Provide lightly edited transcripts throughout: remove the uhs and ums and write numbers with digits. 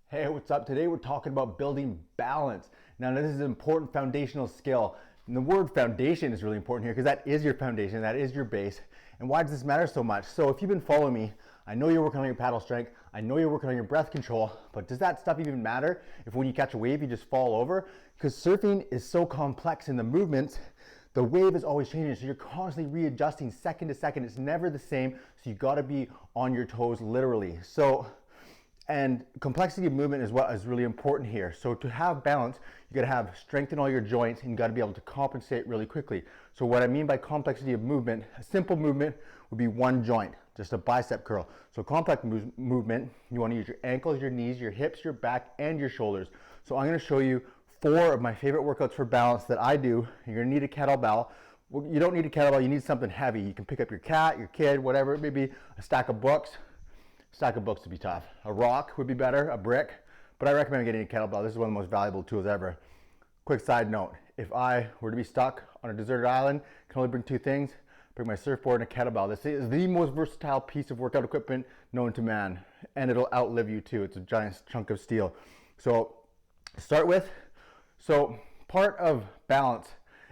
Hey, what's up? Today we're talking about building balance. Now, this is an important foundational skill. And the word foundation is really important here because that is your foundation, that is your base. And why does this matter so much? So if you've been following me, I know you're working on your paddle strength, I know you're working on your breath control, but does that stuff even matter if when you catch a wave you just fall over? Because surfing is so complex in the movements, the wave is always changing, so you're constantly readjusting second to second. It's never the same, so you gotta be on your toes literally. And complexity of movement is what is really important here. So to have balance, you gotta have strength in all your joints and you gotta be able to compensate really quickly. So what I mean by complexity of movement, a simple movement would be one joint, just a bicep curl. So complex movement, you wanna use your ankles, your knees, your hips, your back, and your shoulders. So I'm gonna show you 4 of my favorite workouts for balance that I do. You're gonna need a kettlebell. Well, you don't need a kettlebell, you need something heavy. You can pick up your cat, your kid, whatever it may be, a stack of books. Stack of books would be tough. A rock would be better, a brick, but I recommend getting a kettlebell. This is one of the most valuable tools ever. Quick side note, if I were to be stuck on a deserted island, I can only bring 2 things, bring my surfboard and a kettlebell. This is the most versatile piece of workout equipment known to man, and it'll outlive you too. It's a giant chunk of steel. So start with, part of balance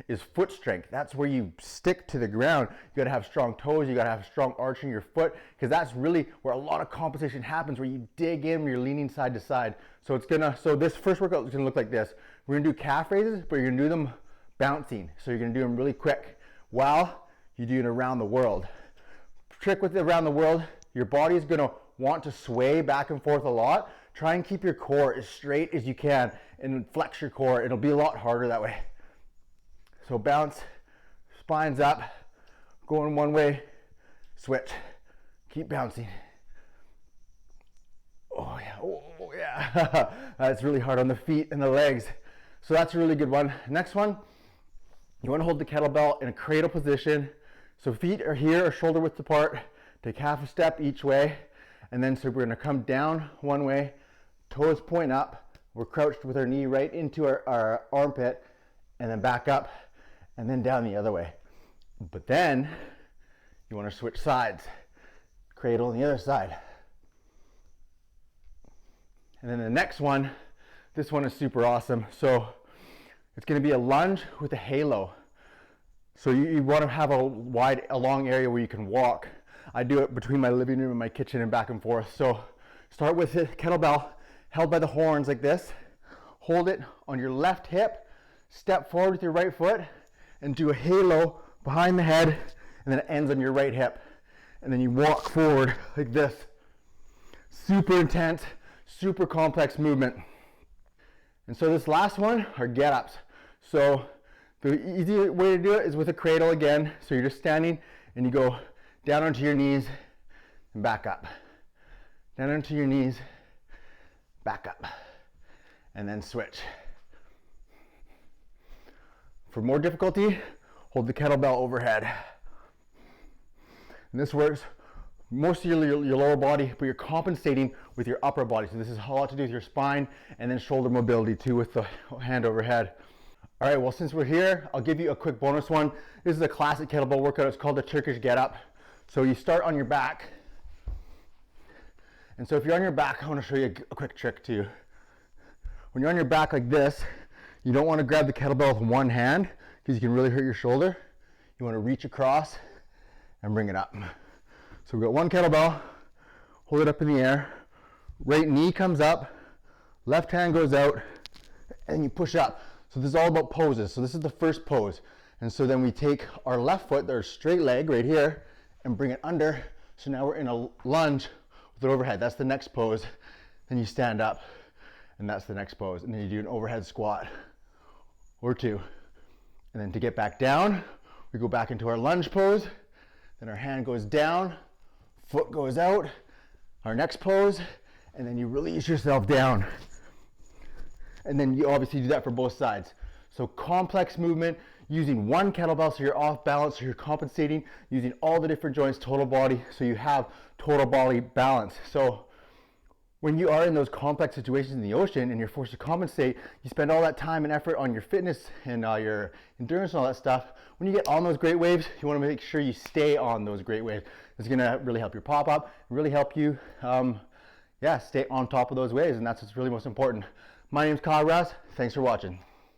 is foot strength. That's where you stick to the ground. You gotta have strong toes, you gotta have strong arch in your foot, because that's really where a lot of compensation happens, where you dig in, where you're leaning side to side. So this first workout is gonna look like this. We're gonna do calf raises, but you're gonna do them bouncing. So you're gonna do them really quick while you're doing around the world. Trick with around the world, your body is gonna want to sway back and forth a lot. Try and keep your core as straight as you can and flex your core. It'll be a lot harder that way. So bounce, spines up, going one way, switch, keep bouncing. Oh yeah, that's really hard on the feet and the legs. So that's a really good one. Next one, you wanna hold the kettlebell in a cradle position. So feet are here, shoulder width apart, take half a step each way. And then so we're gonna come down one way, toes point up, we're crouched with our knee right into our armpit, and then back up, and then down the other way. But then you want to switch sides, cradle on the other side. And then the next one, this one is super awesome. So it's going to be a lunge with a halo. So you want to have a long area where you can walk. I do it between my living room and my kitchen and back and forth. So start with the kettlebell held by the horns like this. Hold it on your left hip, step forward with your right foot, and do a halo behind the head, and then it ends on your right hip. And then you walk forward like this. Super intense, super complex movement. And so this last one are get-ups. So the easy way to do it is with a cradle again. So you're just standing and you go down onto your knees and back up. Down onto your knees, back up. And then switch. For more difficulty, hold the kettlebell overhead. And this works mostly your lower body, but you're compensating with your upper body. So this has a lot to do with your spine and then shoulder mobility too with the hand overhead. All right, well, since we're here, I'll give you a quick bonus one. This is a classic kettlebell workout. It's called the Turkish get up. So you start on your back. And so if you're on your back, I want to show you a quick trick too. When you're on your back like this, you don't want to grab the kettlebell with one hand because you can really hurt your shoulder. You want to reach across and bring it up. So we've got one kettlebell, hold it up in the air, right knee comes up, left hand goes out, and you push up. So this is all about poses. So this is the first pose. And so then we take our left foot, our straight leg right here, and bring it under. So now we're in a lunge with it overhead. That's the next pose. Then you stand up, and that's the next pose. And then you do an overhead squat or 2. And then to get back down, we go back into our lunge pose. Then our hand goes down, foot goes out, our next pose, and then you release yourself down. And then you obviously do that for both sides. So complex movement, using one kettlebell so you're off balance, so you're compensating, using all the different joints, total body, so you have total body balance. So when you are in those complex situations in the ocean and you're forced to compensate, you spend all that time and effort on your fitness and your endurance and all that stuff. When you get on those great waves, you want to make sure you stay on those great waves. It's going to really help your pop up, really help you yeah, stay on top of those waves, and that's what's really most important. My name's Kyle Rouse. Thanks for watching.